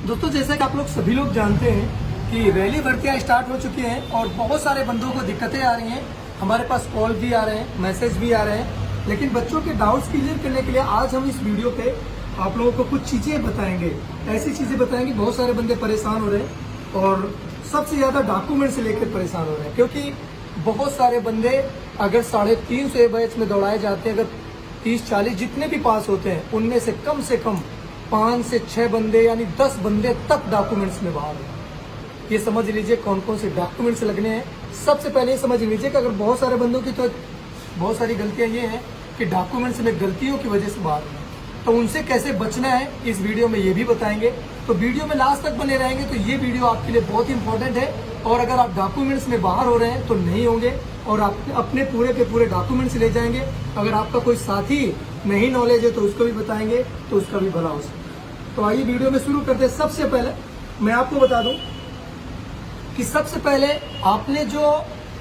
दोस्तों, जैसा कि आप लोग सभी लोग जानते हैं कि रैली भर्तियां स्टार्ट हो चुकी हैं और बहुत सारे बंदों को दिक्कतें आ रही हैं। हमारे पास कॉल भी आ रहे हैं, मैसेज भी आ रहे हैं, लेकिन बच्चों के डाउट्स क्लियर करने के लिए आज हम इस वीडियो पे आप लोगों को कुछ चीजें बताएंगे। ऐसी चीजें बताएंगे, बहुत सारे बंदे परेशान हो रहे हैं और सबसे ज्यादा डॉक्यूमेंट से लेकर परेशान हो रहे हैं, क्योंकि बहुत सारे बंदे अगर 350 बैच में दौड़ाए जाते हैं, अगर 30-40 जितने भी पास होते हैं, उनमें से कम 5 से 6 बंदे यानी 10 बंदे तक डॉक्यूमेंट्स में बाहर हैं। ये समझ लीजिए कौन कौन से डॉक्यूमेंट्स लगने हैं। सबसे पहले ये समझ लीजिए कि अगर बहुत सारे बंदों की तो बहुत सारी गलतियां ये हैं कि डॉक्यूमेंट्स में गलतियों की वजह से बाहर हैं, तो उनसे कैसे बचना है इस वीडियो में ये भी बताएंगे। तो वीडियो में लास्ट तक बने रहेंगे तो ये वीडियो आपके लिए बहुत इंपॉर्टेंट है। और अगर आप डॉक्यूमेंट्स में बाहर हो रहे हैं तो नहीं होंगे और आप अपने पूरे के पूरे डॉक्यूमेंट्स ले जाएंगे। अगर आपका कोई साथी नहीं नॉलेज है तो उसको भी बताएंगे, तो उसका भी भला हो सकता है। तो आइए वीडियो में शुरू करते हैं। सबसे पहले मैं आपको बता दूं कि सबसे पहले आपने जो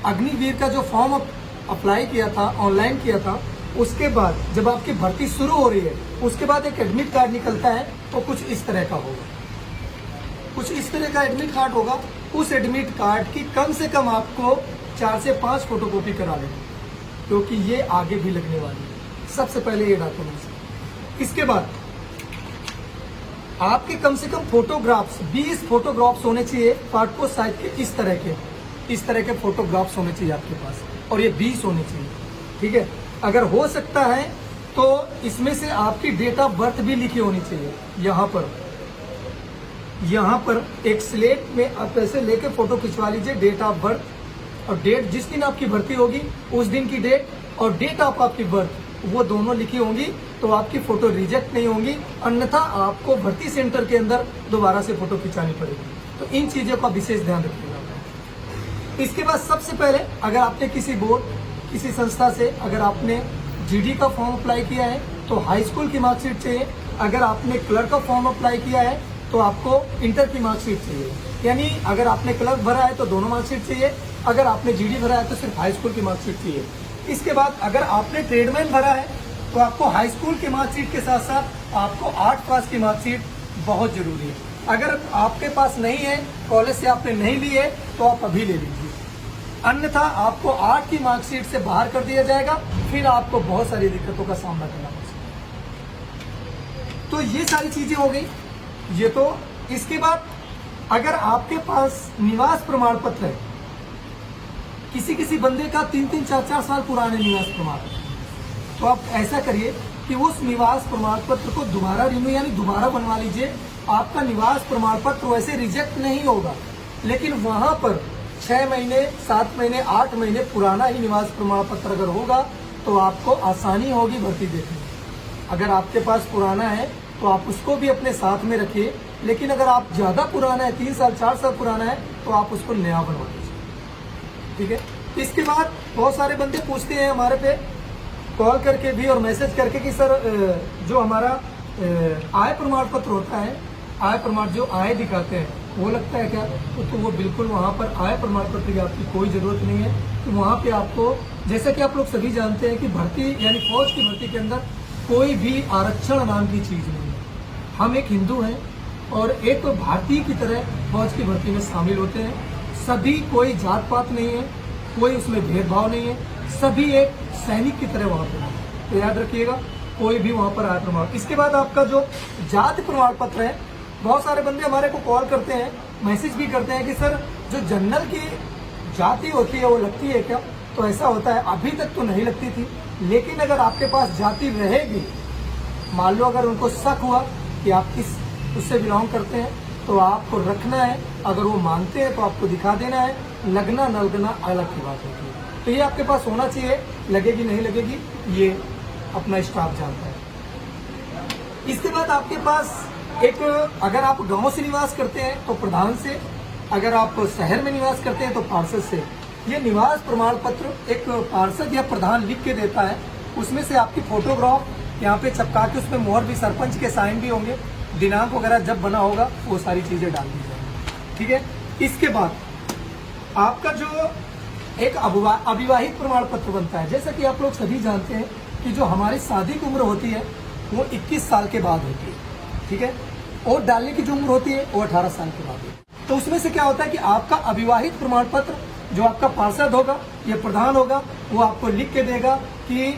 अग्निवीर का जो फॉर्म अप्लाई किया था, ऑनलाइन किया था, उसके बाद जब आपकी भर्ती शुरू हो रही है उसके बाद एक एडमिट कार्ड निकलता है, तो कुछ इस तरह का होगा, कुछ इस तरह का एडमिट कार्ड होगा। उस एडमिट कार्ड की कम से कम आपको 4 से 5 फोटोकॉपी करा लेना, क्योंकि ये आगे भी लगने वाली है। सबसे पहले ये डॉक्यूमेंट्स। इसके बाद आपके कम से कम फोटोग्राफ्स 20 फोटोग्राफ्स होने चाहिए पासपोर्ट साइज के। इस तरह के फोटोग्राफ्स होने चाहिए आपके पास, और ये 20 होने चाहिए, ठीक है। अगर हो सकता है तो इसमें से आपकी डेट ऑफ बर्थ भी लिखी होनी चाहिए। यहाँ पर एक स्लेट में आप ऐसे लेके फोटो खिंचवा लीजिए, डेट ऑफ बर्थ और डेट जिस दिन आपकी भर्ती होगी उस दिन की डेट और डेट ऑफ आपकी बर्थ, वो दोनों लिखी होंगी, तो आपकी फोटो रिजेक्ट नहीं होंगी। अन्यथा आपको भर्ती सेंटर के अंदर दोबारा से फोटो खिंचानी पड़ेगी। तो इन चीजों का विशेष ध्यान रखिएगा। इसके बाद सबसे पहले अगर आपने किसी बोर्ड, किसी संस्था से अगर आपने जीडी का फॉर्म अप्लाई किया है तो हाई स्कूल की मार्कशीट चाहिए। अगर आपने क्लर्क का फॉर्म अप्लाई किया है तो आपको इंटर की मार्कशीट चाहिए। यानी अगर आपने क्लर्क भरा है तो दोनों मार्कशीट चाहिए, अगर आपने जीडी भरा है तो सिर्फ हाई स्कूल की मार्कशीट चाहिए। इसके बाद अगर आपने ट्रेडमैन भरा है तो आपको हाई स्कूल की मार्कशीट के साथ साथ आपको 8 पास की मार्कशीट बहुत जरूरी है। अगर आपके पास नहीं है, कॉलेज से आपने नहीं ली है, तो आप अभी ले लीजिए, अन्यथा आपको 8 की मार्कशीट से बाहर कर दिया जाएगा, फिर आपको बहुत सारी दिक्कतों का सामना करना पड़ेगा। तो ये सारी चीजें हो गई। ये तो इसके बाद अगर आपके पास निवास प्रमाण पत्र है, किसी बंदे का 3-3, 4-4 साल पुराने निवास प्रमाण पत्र, तो आप ऐसा करिए कि उस निवास प्रमाण पत्र को दोबारा रिन्यू यानी दोबारा बनवा लीजिए। आपका निवास प्रमाण पत्र वैसे रिजेक्ट नहीं होगा, लेकिन वहां पर 6 महीने, 7 महीने, 8 महीने पुराना ही निवास प्रमाण पत्र अगर होगा तो आपको आसानी होगी भर्ती देखने में। अगर आपके पास पुराना है तो आप उसको भी अपने साथ में रखिए, लेकिन अगर आप ज्यादा पुराना है, 3 साल 4 साल पुराना है, तो आप उसको नया बनवा लीजिए, ठीक है। इसके बाद बहुत सारे बंदे पूछते हैं हमारे पे कॉल करके भी और मैसेज करके कि सर जो हमारा आय प्रमाण पत्र होता है, आय प्रमाण जो आय दिखाते हैं वो लगता है क्या? तो वो बिल्कुल वहाँ पर आय प्रमाण पत्र की आपकी कोई जरूरत नहीं है। तो वहाँ पे आपको, जैसा कि आप लोग सभी जानते हैं कि भर्ती यानी फौज की भर्ती के अंदर कोई भी आरक्षण नाम की चीज नहीं है। हम एक हिंदू हैं और एक भारतीय की तरह फौज की भर्ती में शामिल होते हैं। सभी, कोई जात पात नहीं है, कोई उसमें भेदभाव नहीं है, सभी एक सैनिक की तरह वहाँ पर। तो याद रखिएगा, कोई भी वहाँ पर आय प्रमाण। इसके बाद आपका जो जाति प्रमाण पत्र है, बहुत सारे बंदे हमारे को कॉल करते हैं, मैसेज भी करते हैं कि सर जो जनरल की जाति होती है वो लगती है क्या? तो ऐसा होता है, अभी तक तो नहीं लगती थी, लेकिन अगर आपके पास जाति रहेगी, मान लो अगर उनको शक हुआ कि आप किस उससे बिलोंग करते हैं, तो आपको रखना है। अगर वो मानते हैं तो आपको दिखा देना है। लगना न लगना अलग की बात होती है। तो ये आपके पास होना चाहिए। लगेगी नहीं लगेगी ये अपना स्टाफ जानता है। इसके बाद आपके पास एक, अगर आप गांव से निवास करते हैं तो प्रधान से, अगर आप शहर में निवास करते हैं तो पार्षद से। ये निवास प्रमाण पत्र एक पार्षद या प्रधान लिख के देता है। उसमें से आपकी फोटोग्राफ यहाँ पे चिपका के उसमें मोहर भी, सरपंच के साइन भी होंगे, दिनांक वगैरह जब बना होगा वो सारी चीजें डाल दी जाएंगी, ठीक है। इसके बाद आपका जो एक अविवाहित प्रमाण पत्र बनता है, जैसा कि आप लोग सभी जानते हैं कि जो हमारी शादी की उम्र होती है वो 21 साल के बाद होती है, ठीक है। वोट डालने की जो उम्र होती है वो 18 साल के बाद है। तो उसमें से क्या होता है कि आपका अविवाहित प्रमाण पत्र जो आपका पार्षद होगा या प्रधान होगा वो आपको लिख के देगा कि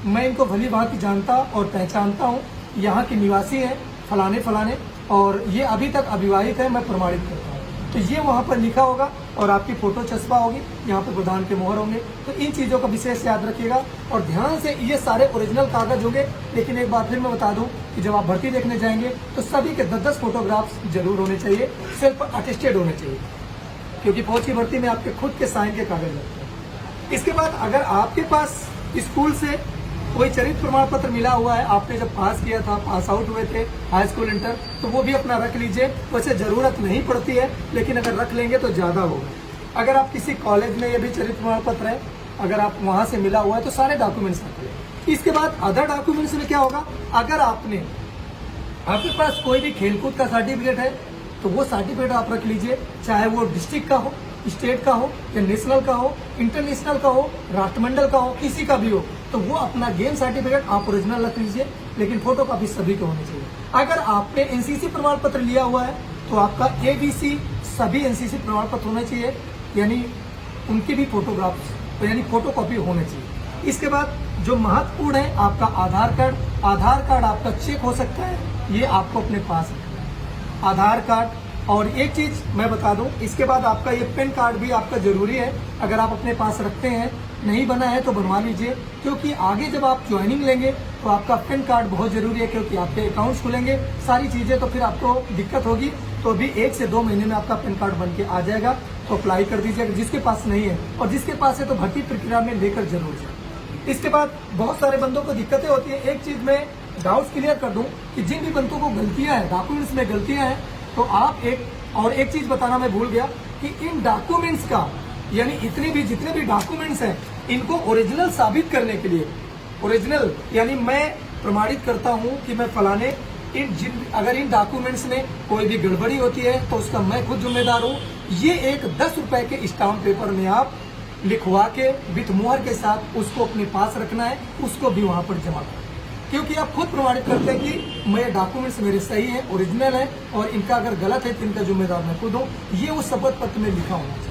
मैं इनको भली भांति जानता और पहचानता हूँ, यहाँ के निवासी हैं फलाने फलाने और ये अभी तक अविवाहित है, मैं प्रमाणित करता हूँ। तो ये वहाँ पर लिखा होगा और आपकी फोटो चस्पा होगी, यहाँ पर प्रधान के मोहर होंगे। तो इन चीज़ों का विशेष याद रखिएगा और ध्यान से, ये सारे ओरिजिनल कागज होंगे। लेकिन एक बात फिर मैं बता दूं कि जब आप भर्ती देखने जाएंगे तो सभी के 10-10 फोटोग्राफ्स जरूर होने चाहिए, सेल्फ अटेस्टेड होने चाहिए, क्योंकि फौज की भर्ती में आपके खुद के साइन के कागज लगते हैं। इसके बाद अगर आपके पास स्कूल से कोई चरित्र प्रमाण पत्र मिला हुआ है, आपने जब पास किया था, पास आउट हुए थे हाई स्कूल इंटर, तो वो भी अपना रख लीजिए। वैसे जरूरत नहीं पड़ती है, लेकिन अगर रख लेंगे तो ज्यादा होगा। अगर आप किसी कॉलेज में ये भी चरित्र प्रमाण पत्र है, अगर आप वहां से मिला हुआ है तो सारे डॉक्यूमेंट्स रख लें। इसके बाद अदर डॉक्यूमेंट्स में क्या होगा, अगर आपके पास कोई भी खेलकूद का सर्टिफिकेट है तो वो सर्टिफिकेट आप रख लीजिए, चाहे वो डिस्ट्रिक्ट का हो, स्टेट का हो या नेशनल का हो, इंटरनेशनल का हो, राष्ट्रमंडल का हो, किसी का भी हो, तो वो अपना गेम सर्टिफिकेट आप ओरिजिनल रख लीजिए। लेकिन फोटो कॉपी सभी को होनी चाहिए। अगर आपने एनसीसी प्रमाण पत्र लिया हुआ है तो आपका एबीसी सभी एनसीसी प्रमाण पत्र होने चाहिए, यानी उनकी भी फोटोग्राफ्स यानी फोटो कॉपी होने चाहिए। इसके बाद जो महत्वपूर्ण है, आपका आधार कार्ड आपका चेक हो सकता है, ये आपको अपने पास रखना है, आधार कार्ड। और एक चीज मैं बता दूं, इसके बाद आपका ये पैन कार्ड भी आपका जरूरी है। अगर आप अपने पास रखते हैं, नहीं बना है तो बनवा लीजिए, क्योंकि आगे जब आप ज्वाइनिंग लेंगे तो आपका पैन कार्ड बहुत जरूरी है, क्योंकि आपके अकाउंट्स खुलेंगे सारी चीजें, तो फिर आपको दिक्कत होगी। तो अभी 1 से 2 महीने में आपका पैन कार्ड बन के आ जाएगा, तो अप्लाई कर दीजिएगा जिसके पास नहीं है, और जिसके पास है तो भर्ती प्रक्रिया में लेकर जरूर जाए। इसके बाद बहुत सारे बंदों को दिक्कतें होती है। एक चीज मैं डाउट्स क्लियर कर दूं कि जिन भी बंदों को गलतियां हैं, डॉक्यूमेंट्स में गलतियां हैं, तो आप एक चीज बताना मैं भूल गया कि इन डॉक्यूमेंट्स का, यानी जितने भी डॉक्यूमेंट्स हैं, इनको ओरिजिनल साबित करने के लिए, ओरिजिनल यानी मैं प्रमाणित करता हूं कि मैं फलाने, अगर इन डॉक्यूमेंट्स में कोई भी गड़बड़ी होती है तो उसका मैं खुद जिम्मेदार हूं। ये एक 10 रुपए के स्टाम्प पेपर में आप लिखवा के विथ मुहर के साथ उसको अपने पास रखना है, उसको भी वहां पर जमा करना है, क्योंकि आप खुद प्रमाणित करते हैं कि मैं डॉक्यूमेंट्स मेरे सही है, ओरिजिनल है, और इनका अगर गलत है तो इनका जिम्मेदार मैं खुद हूँ। ये उस शपथ पत्र में लिखा होना चाहिए।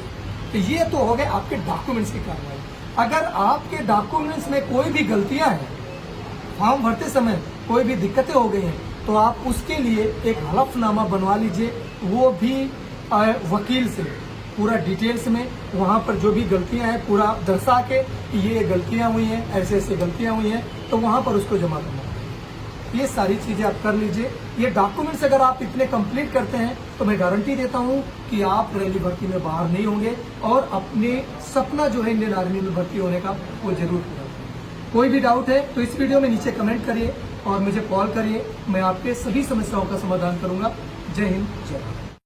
तो ये तो हो गए आपके डॉक्यूमेंट्स की कार्रवाई। अगर आपके डॉक्यूमेंट्स में कोई भी गलतियां हैं, फॉर्म भरते समय कोई भी दिक्कतें हो गई हैं, तो आप उसके लिए एक हलफनामा बनवा लीजिए, वो भी वकील से पूरा डिटेल्स में, वहां पर जो भी गलतियां हैं पूरा दर्शा के कि ये गलतियां हुई हैं, ऐसे ऐसे गलतियां हुई हैं, तो वहां पर उसको जमा करना। ये सारी चीजें आप कर लीजिए। ये डॉक्यूमेंट्स अगर आप इतने कंप्लीट करते हैं तो मैं गारंटी देता हूं कि आप रैली भर्ती में बाहर नहीं होंगे, और अपने सपना जो है इंडियन आर्मी में भर्ती होने का वो जरूर पूरा करेंगे। कोई भी डाउट है तो इस वीडियो में नीचे कमेंट करिए और मुझे कॉल करिए, मैं आपके सभी समस्याओं का समाधान करूंगा। जय हिंद, जय भारत।